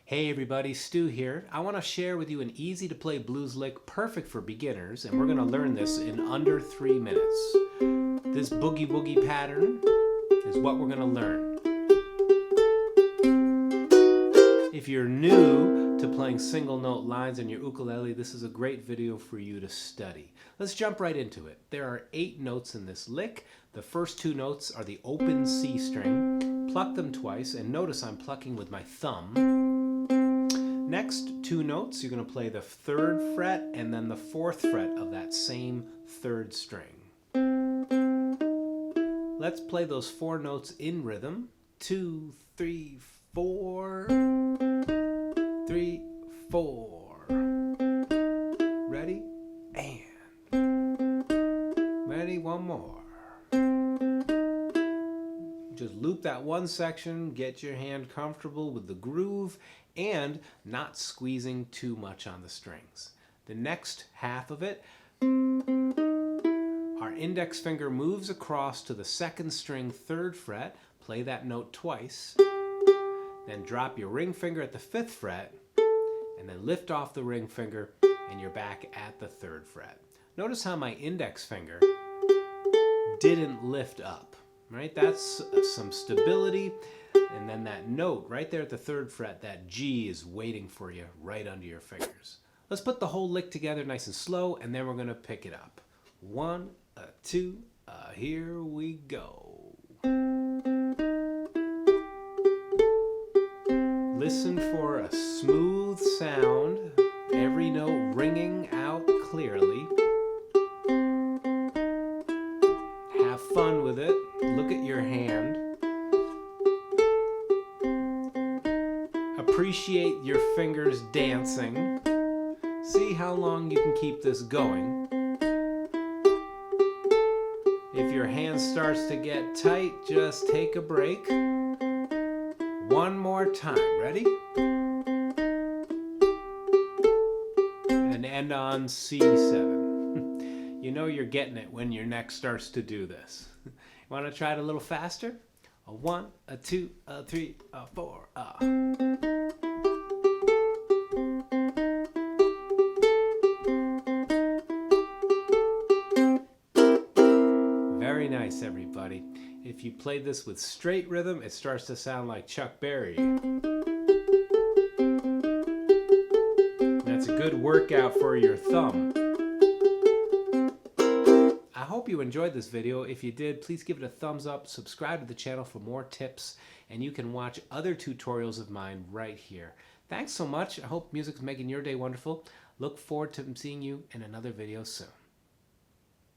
Hey everybody, Stu here. I want to share with you an easy to play blues lick perfect for beginners, and we're going to learn this in under 3 minutes. This boogie woogie pattern is what we're going to learn. If you're new to playing single note lines on your ukulele, this is a great video for you to study. Let's jump right into it. There are 8 notes in this lick. The first 2 notes are the open C string. Pluck them twice, and notice I'm plucking with my thumb. Next 2 notes, you're going to play the 3rd fret and then the 4th fret of that same 3rd string. Let's play those 4 notes in rhythm. 2, 3, 4. 3, 4. Ready? And. Ready? One more. Just loop that one section, get your hand comfortable with the groove, and not squeezing too much on the strings. The next half of it, our index finger moves across to the 2nd string 3rd fret, play that note twice, then drop your ring finger at the 5th fret, and then lift off the ring finger, and you're back at the 3rd fret. Notice how my index finger didn't lift up, right? That's some stability. And then that note right there at the 3rd fret, that G is waiting for you right under your fingers. Let's put the whole lick together nice and slow, and then we're going to pick it up. 1, 2, here we go. Listen for a smooth sound, every note ringing out clearly. Have fun with it. Look at your hand. Appreciate your fingers dancing. See how long you can keep this going. If your hand starts to get tight, just take a break. One more time. Ready? And end on C7. You know you're getting it when your neck starts to do this. Want to try it a little faster? 1, 2, 3, 4. Very nice, everybody. If you play this with straight rhythm, it starts to sound like Chuck Berry. That's a good workout for your thumb. I hope you enjoyed this video. If you did, please give it a thumbs up, subscribe to the channel for more tips, and you can watch other tutorials of mine right here. Thanks so much. I hope music's making your day wonderful. Look forward to seeing you in another video soon.